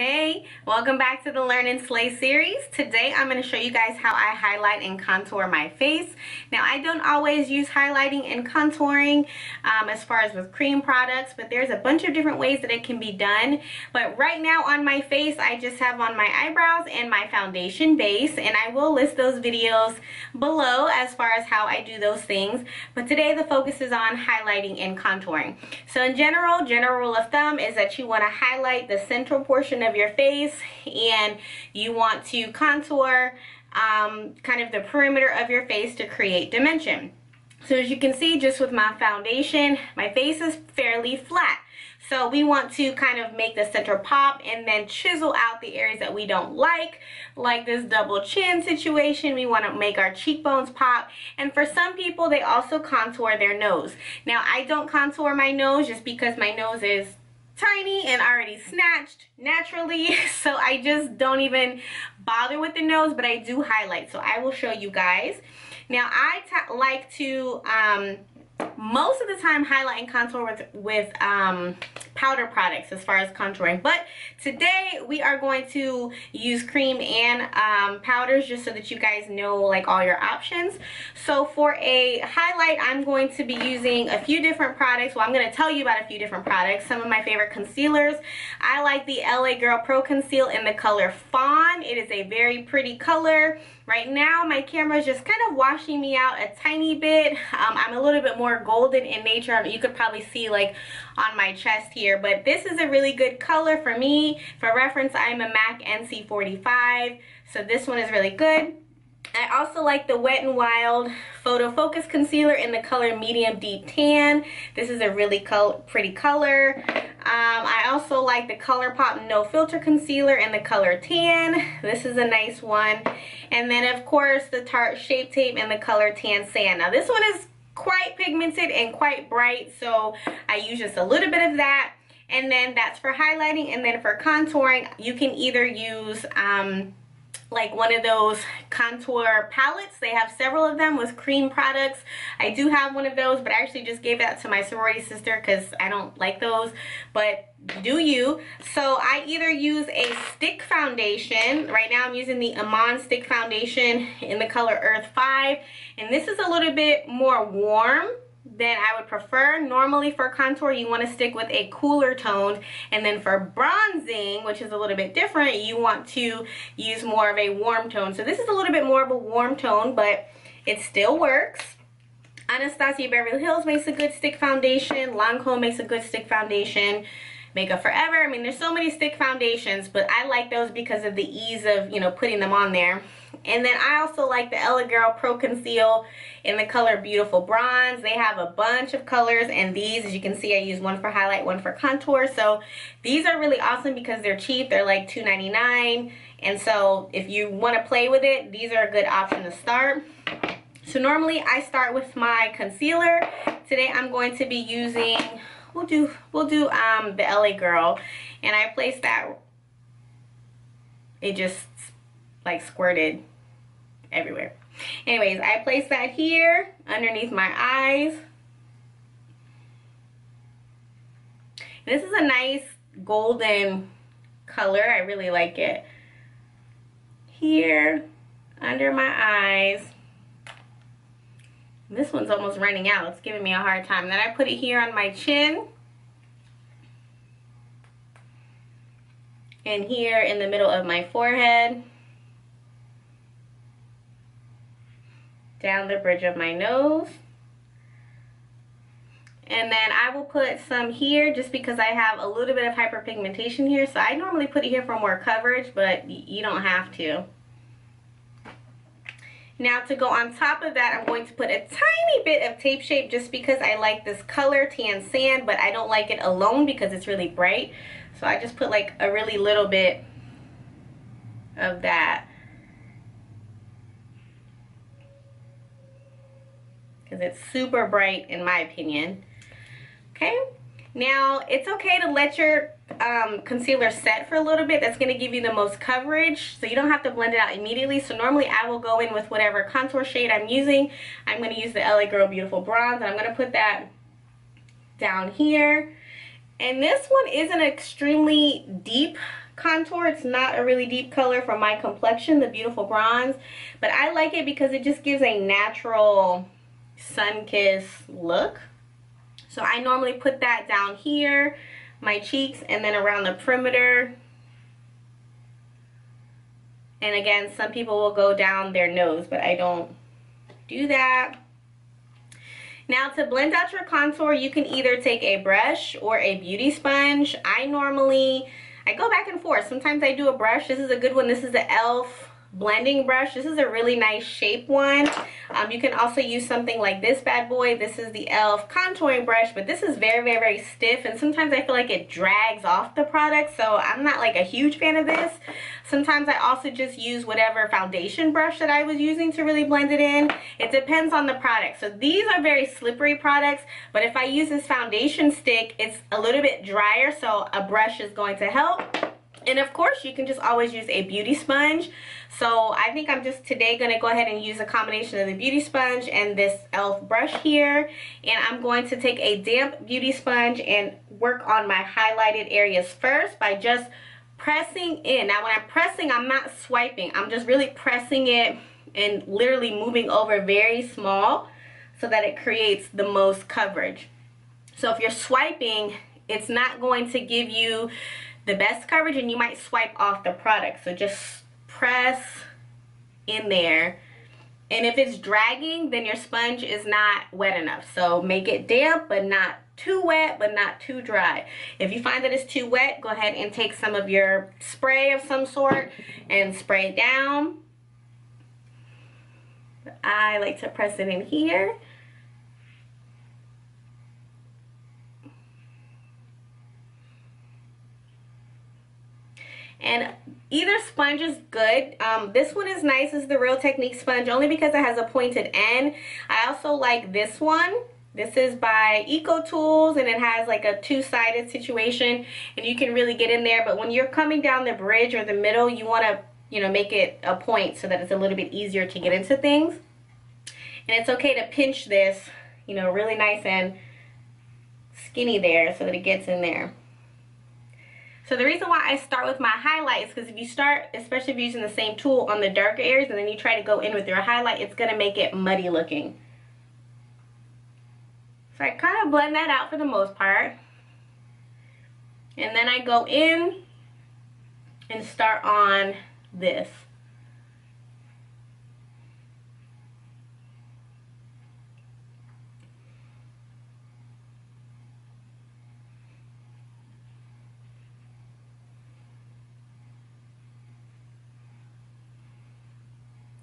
Hey, welcome back to the Learn and Slay series. Today I'm going to show you guys how I highlight and contour my face. Now I don't always use highlighting and contouring as far as with cream products, but there's a bunch of different ways that it can be done. But right now on my face I just have on my eyebrows and my foundation base, and I will list those videos below as far as how I do those things. But today the focus is on highlighting and contouring. So in general rule of thumb is that you want to highlight the central portion of your face and you want to contour kind of the perimeter of your face to create dimension. So as you can see, just with my foundation, my face is fairly flat. So we want to kind of make the center pop and then chisel out the areas that we don't like this double chin situation. We want to make our cheekbones pop. And for some people, they also contour their nose. Now, I don't contour my nose just because my nose is tiny and already snatched naturally, so I just don't even bother with the nose, but I do highlight, so I will show you guys. Now I like to most of the time highlight and contour with powder products as far as contouring, but today we are going to use cream and powders just so that you guys know like all your options. So for a highlight, I'm going to be using a few different products. Well, I'm going to tell you about a few different products. Some of my favorite concealers. I like the LA Girl Pro Conceal in the color Fawn. It is a very pretty color. Right now my camera is just kind of washing me out a tiny bit. I'm a little bit more golden in nature. You could probably see like on my chest here, but this is a really good color for me. For reference, I'm a MAC NC45, so this one is really good. I also like the Wet n Wild Photo Focus Concealer in the color Medium Deep Tan. This is a really pretty color. I also like the ColourPop No Filter Concealer in the color Tan. This is a nice one. And then of course the Tarte Shape Tape in the color Tan Sand. Now this one is quite pigmented and quite bright, so I use just a little bit of that. And then that's for highlighting. And then for contouring, you can either use like one of those contour palettes. They have several of them with cream products. I do have one of those, but I actually just gave that to my sorority sister because I don't like those, but do you. So I either use a stick foundation. Right now I'm using the Amon stick foundation in the color Earth 5, and this is a little bit more warm than I would prefer. Normally for contour you want to stick with a cooler tone, and then for bronzing, which is a little bit different, you want to use more of a warm tone. So this is a little bit more of a warm tone, but it still works. Anastasia Beverly Hills makes a good stick foundation. Lancome makes a good stick foundation. Makeup Forever. I mean, there's so many stick foundations, but I like those because of the ease of, you know, putting them on there. And then I also like the LA Girl Pro Conceal in the color Beautiful Bronze. They have a bunch of colors, and these, as you can see, I use one for highlight, one for contour. So these are really awesome because they're cheap. They're like $2.99. And so if you want to play with it, these are a good option to start. So normally I start with my concealer. Today I'm going to be using, we'll do the LA Girl, and I place that, it just like squirted everywhere. Anyways, I place that here underneath my eyes. This is a nice golden color. I really like it. Here under my eyes. This one's almost running out. It's giving me a hard time. Then I put it here on my chin. And here in the middle of my forehead. Down the bridge of my nose. And then I will put some here just because I have a little bit of hyperpigmentation here. So I normally put it here for more coverage, but you don't have to. Now to go on top of that, I'm going to put a tiny bit of Tape Shape just because I like this color, Tan Sand, but I don't like it alone because it's really bright. So I just put like a really little bit of that, because it's super bright in my opinion. Okay, now it's okay to let your concealer set for a little bit. That's going to give you the most coverage, so you don't have to blend it out immediately. So normally I will go in with whatever contour shade I'm using. I'm going to use the LA Girl Beautiful Bronze, and I'm going to put that down here. And this one isn't extremely deep contour. It's not a really deep color for my complexion, the beautiful bronze, but I like it because it just gives a natural sun-kissed look. So I normally put that down here, my cheeks, and then around the perimeter. And again, some people will go down their nose, but I don't do that. Now to blend out your contour, you can either take a brush or a beauty sponge. I go back and forth. Sometimes I do a brush. This is a good one. This is the e.l.f. blending brush. This is a really nice shape one. You can also use something like this bad boy. This is the e.l.f. contouring brush, but this is very, very, very stiff, and sometimes I feel like it drags off the product, so I'm not like a huge fan of this. Sometimes I also just use whatever foundation brush that I was using to really blend it in. It depends on the product. So these are very slippery products, but if I use this foundation stick, it's a little bit drier, so a brush is going to help. And of course, you can just always use a beauty sponge. So I think I'm just today going to go ahead and use a combination of the beauty sponge and this e.l.f. brush here. And I'm going to take a damp beauty sponge and work on my highlighted areas first by just pressing in. Now when I'm pressing, I'm not swiping. I'm just really pressing it and literally moving over very small so that it creates the most coverage. So if you're swiping, it's not going to give you the best coverage and you might swipe off the product. So just press in there. And if it's dragging, then your sponge is not wet enough. So make it damp, but not too wet, but not too dry. If you find that it's too wet, go ahead and take some of your spray of some sort and spray it down. But I like to press it in here. And either sponge is good. This one is nice. This is the Real Technique sponge only because it has a pointed end. I also like this one. This is by Eco Tools, and it has like a two-sided situation, and you can really get in there. But when you're coming down the bridge or the middle, you want to, you know, make it a point so that it's a little bit easier to get into things. And it's okay to pinch this, you know, really nice and skinny there so that it gets in there. So the reason why I start with my highlight is because if you start, especially if you're using the same tool on the darker areas and then you try to go in with your highlight, it's going to make it muddy looking. So I kind of blend that out for the most part. And then I go in and start on this.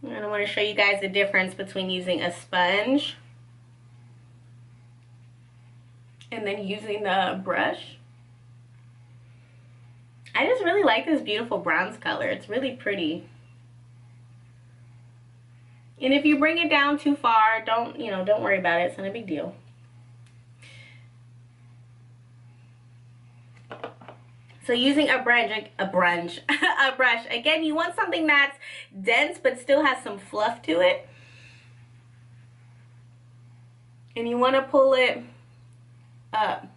And I want to show you guys the difference between using a sponge and then using the brush. I just really like this beautiful bronze color. It's really pretty. And if you bring it down too far, don't worry about it. It's not a big deal. So using a brush, again, you want something that's dense but still has some fluff to it. And you want to pull it up.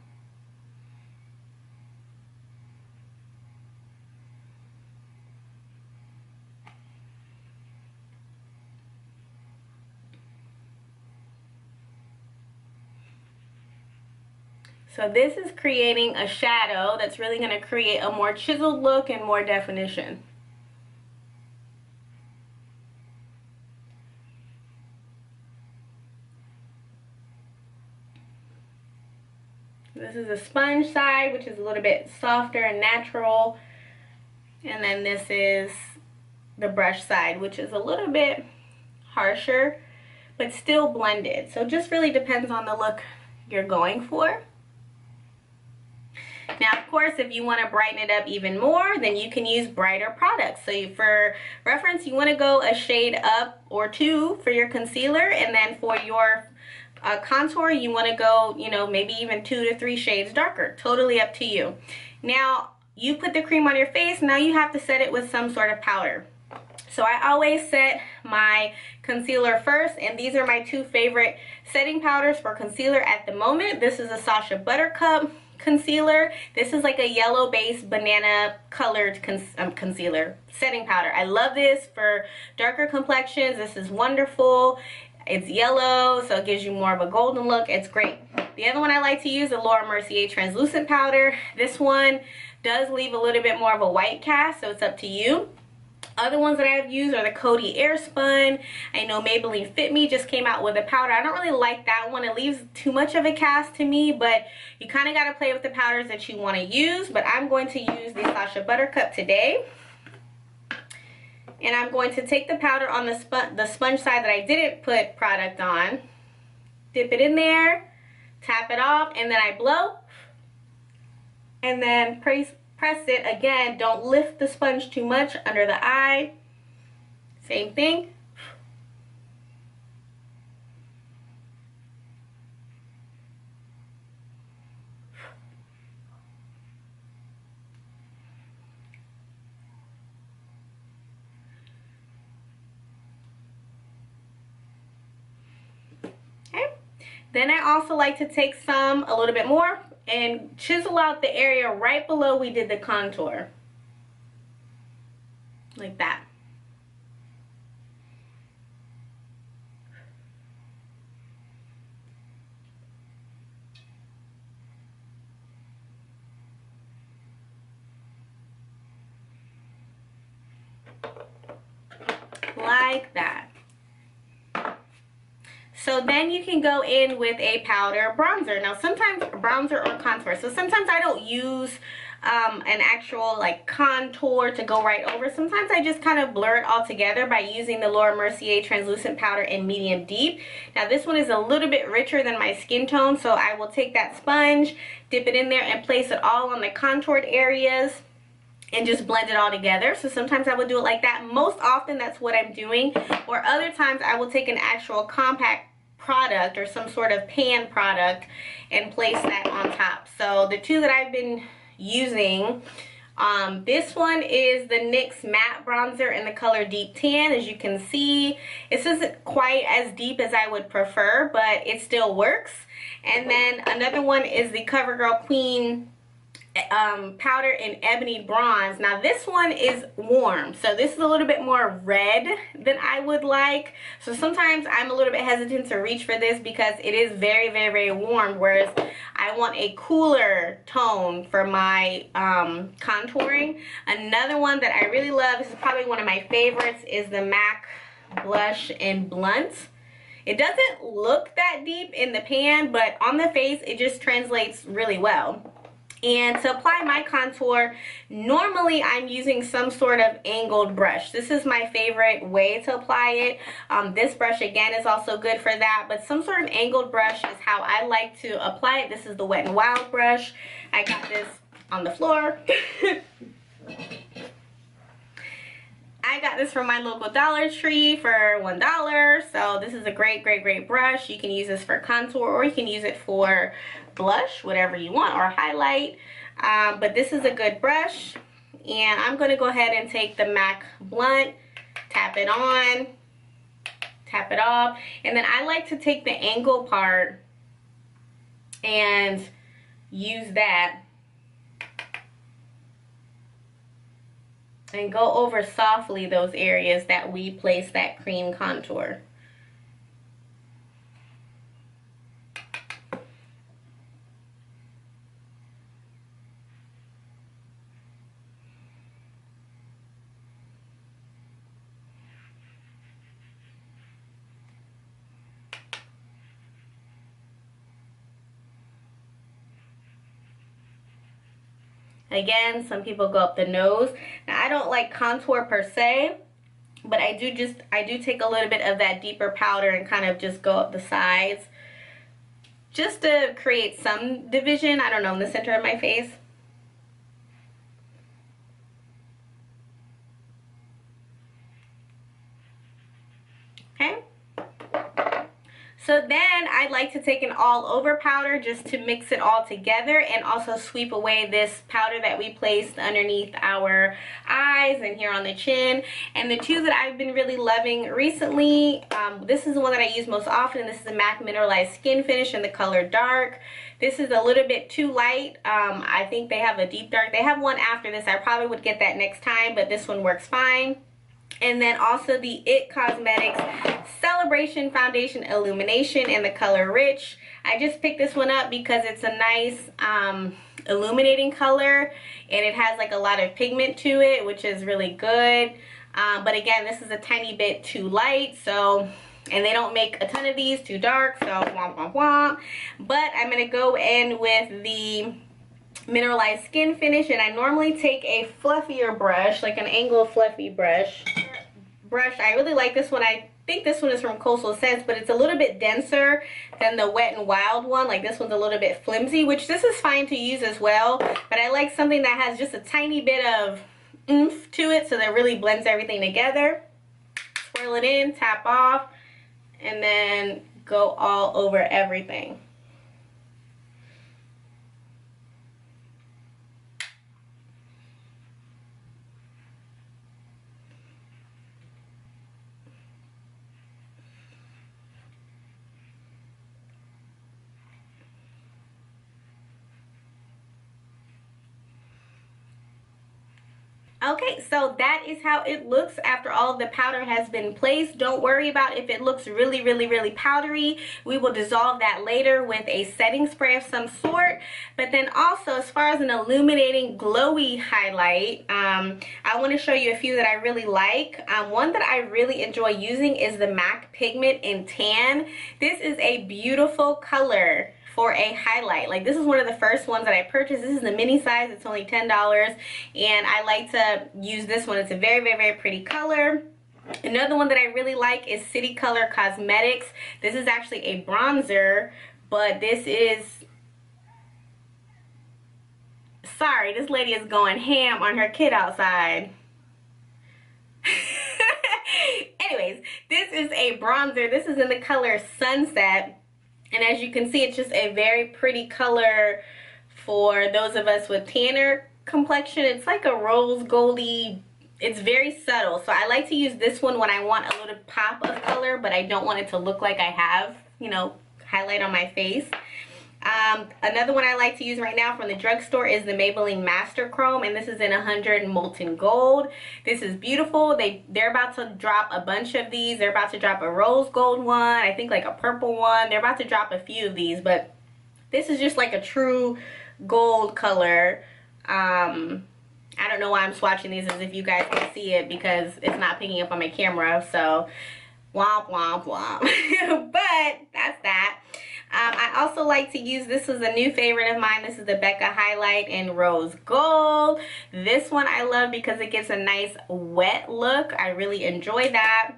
So this is creating a shadow that's really going to create a more chiseled look and more definition. This is the sponge side, which is a little bit softer and natural. And then this is the brush side, which is a little bit harsher, but still blended. So it just really depends on the look you're going for. Now, of course, if you want to brighten it up even more, then you can use brighter products. So for reference, you want to go a shade up or two for your concealer, and then for your contour, you want to go, maybe even 2 to 3 shades darker. Totally up to you. Now, you put the cream on your face. Now you have to set it with some sort of powder. So I always set my concealer first, and these are my 2 favorite setting powders for concealer at the moment. This is a Sacha Buttercup concealer. This is like a yellow based banana colored concealer setting powder. I love this for darker complexions. This is wonderful. It's yellow, so it gives you more of a golden look. It's great. The other one I like to use, the Laura Mercier translucent powder. This one does leave a little bit more of a white cast, so it's up to you. Other ones that I've used are the Coty Airspun. I know Maybelline Fit Me just came out with a powder. I don't really like that one. It leaves too much of a cast to me, but you kind of got to play with the powders that you want to use. But I'm going to use the Sacha Buttercup today. And I'm going to take the powder on the sponge side that I didn't put product on. Dip it in there, tap it off, and then I blow. And then press it again. Don't lift the sponge too much under the eye. Same thing. Okay. Then I also like to take a little bit more, and chisel out the area right below we did the contour. Like that. Like that. So then you can go in with a powder bronzer. Now sometimes bronzer or contour. So sometimes I don't use an actual like contour to go right over. Sometimes I just kind of blur it all together by using the Laura Mercier translucent powder in medium deep. Now this one is a little bit richer than my skin tone, so I will take that sponge, dip it in there, and place it all on the contoured areas and just blend it all together. So sometimes I would do it like that. Most often that's what I'm doing. Or other times I will take an actual compact product or some sort of pan product and place that on top. So the two that I've been using, this one is the NYX matte bronzer in the color Deep Tan. As you can see, this isn't quite as deep as I would prefer, but it still works. And then another one is the CoverGirl Queen powder in Ebony Bronze. Now this one is warm, so this is a little bit more red than I would like. So sometimes I'm a little bit hesitant to reach for this because it is very, very, very warm, whereas I want a cooler tone for my contouring. Another one that I really love, this is probably one of my favorites, is the MAC Blush in Blunt. It doesn't look that deep in the pan, but on the face it just translates really well. And to apply my contour, normally I'm using some sort of angled brush. This is my favorite way to apply it. This brush again is also good for that, but some sort of angled brush is how I like to apply it. This is the Wet n Wild brush. I got this on the floor. I got this from my local Dollar Tree for $1. So this is a great, great, great brush. You can use this for contour, or you can use it for blush, whatever you want, or highlight. But this is a good brush. And I'm going to go ahead and take the MAC Blunt, tap it on, tap it off. And then I like to take the angle part and use that and go over softly those areas that we place that cream contour. Again, some people go up the nose. Now I don't like contour per se, but I do take a little bit of that deeper powder and kind of just go up the sides just to create some division, I don't know, in the center of my face. Okay. So then I'd like to take an all over powder just to mix it all together and also sweep away this powder that we placed underneath our eyes and here on the chin. And the two that I've been really loving recently, this is the one that I use most often. This is the MAC Mineralized Skin Finish in the color Dark. This is a little bit too light. I think they have a deep dark. They have one after this. I probably would get that next time, but this one works fine. And then also the IT Cosmetics Celebration Foundation Illumination in the color Rich. I just picked this one up because it's a nice illuminating color, and it has like a lot of pigment to it, which is really good. But again, this is a tiny bit too light, so, and they don't make a ton of these too dark, so womp womp womp. But I'm gonna go in with the Mineralized Skin Finish, and I normally take a fluffier brush, like an angled fluffy brush. I really like this one. I think this one is from Coastal Scents, but it's a little bit denser than the Wet n Wild one. Like this one's a little bit flimsy, which this is fine to use as well, but I like something that has just a tiny bit of oomph to it, so that really blends everything together. Swirl it in, tap off, and then go all over everything. Okay, so that is how it looks after all of the powder has been placed. Don't worry about if it looks really powdery. We will dissolve that later with a setting spray of some sort. But then also, as far as an illuminating glowy highlight, I want to show you a few that I really like. One that I really enjoy using is the MAC Pigment in Tan. This is a beautiful color for a highlight. Like this is one of the first ones that I purchased. This is the mini size. It's only $10, and I like to use this one. It's a very pretty color. Another one that I really like is City Color Cosmetics. This is actually a bronzer, but this is, sorry, this lady is going ham on her kid outside. Anyways, this is a bronzer. This is in the color Sunset. And as you can see, it's just a very pretty color for those of us with tanner complexion. It's like a rose goldy, it's very subtle. So I like to use this one when I want a little pop of color, but I don't want it to look like I have, you know, highlight on my face. Another one I like to use right now from the drugstore is the Maybelline Master Chrome, and this is in 100 Molten Gold. This is beautiful. They're about to drop a bunch of these. They're about to drop a rose gold one, I think like a purple one. They're about to drop a few of these, but this is just like a true gold color. I don't know why I'm swatching these as if you guys can see it, because it's not picking up on my camera, so womp womp womp. But that's that. I also like to use, this is a new favorite of mine. This is the Becca Highlight in Rose Gold. This one I love because it gives a nice wet look. I really enjoy that.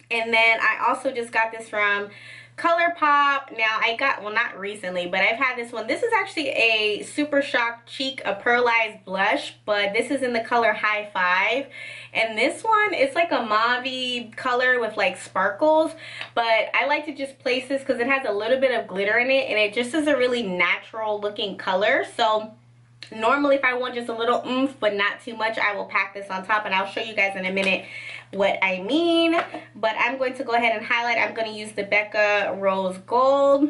And then I also just got this from ColourPop. Now I got, well, not recently, but I've had this one. This is actually a Super Shock Cheek, a pearlized blush, but this is in the color High Five. And this one, it's like a mauve color with like sparkles, but I like to just place this because it has a little bit of glitter in it, and it just is a really natural looking color. So normally if I want just a little oomph but not too much, I will pack this on top, and I'll show you guys in a minute what I mean. But I'm going to go ahead and highlight. I'm going to use the Becca Rose Gold.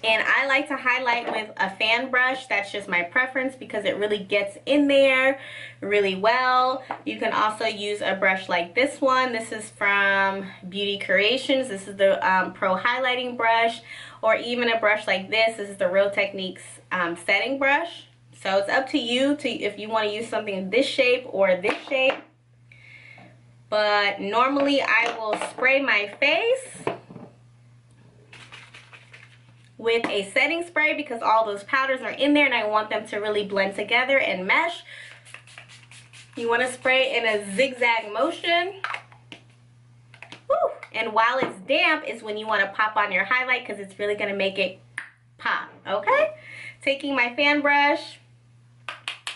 And I like to highlight with a fan brush. That's just my preference because it really gets in there really well. You can also use a brush like this one. This is from Beauty Creations. This is the Pro Highlighting Brush. Or even a brush like this. This is the Real Techniques setting brush. So it's up to you if you want to use something this shape or this shape. But normally I will spray my face with a setting spray because all those powders are in there and I want them to really blend together and mesh. You want to spray in a zigzag motion. Woo. And while it's damp is when you want to pop on your highlight because it's really going to make it pop, okay? Taking my fan brush,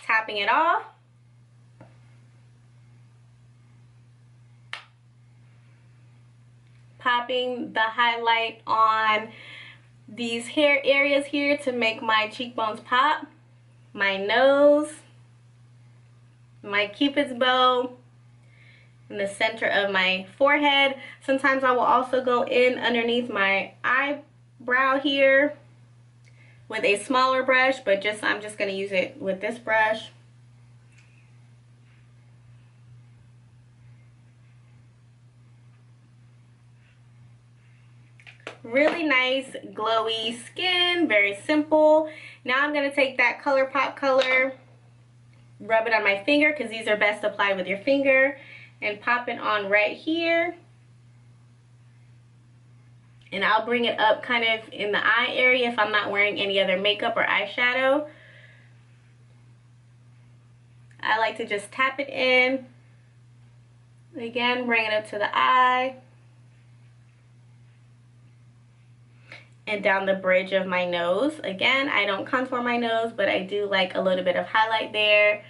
tapping it off. popping the highlight on these hair areas here to make my cheekbones pop, my nose, my cupid's bow, in the center of my forehead. Sometimes I will also go in underneath my eyebrow here with a smaller brush, but I'm just going to use it with this brush. Really nice glowy skin, very simple. Now I'm going to take that ColourPop color, rub it on my finger because these are best applied with your finger, and pop it on right here. And I'll bring it up kind of in the eye area if I'm not wearing any other makeup or eyeshadow. I like to just tap it in. Again, bring it up to the eye. And down the bridge of my nose. Again, I don't contour my nose, but I do like a little bit of highlight there.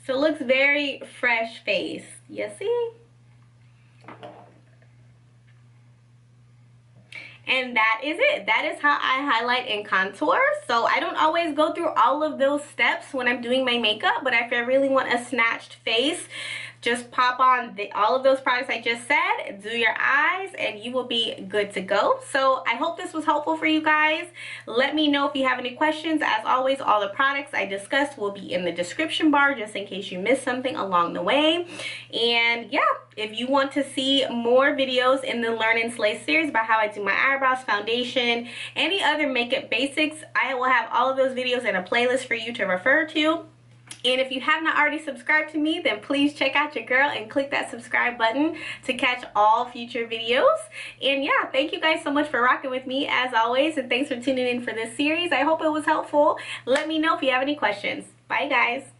So it looks very fresh face. You see? And that is it. That is how I highlight and contour. So I don't always go through all of those steps when I'm doing my makeup, but if I really want a snatched face, just pop on all of those products I just said, do your eyes, and you will be good to go. So I hope this was helpful for you guys. Let me know if you have any questions. As always, all the products I discussed will be in the description bar just in case you missed something along the way. And yeah, if you want to see more videos in the Learn and Slay series about how I do my eyebrows, foundation, any other makeup basics, I will have all of those videos in a playlist for you to refer to. And if you have not already subscribed to me, then please check out your girl and click that subscribe button to catch all future videos. And yeah, thank you guys so much for rocking with me as always, and thanks for tuning in for this series. I hope it was helpful. Let me know if you have any questions. Bye guys.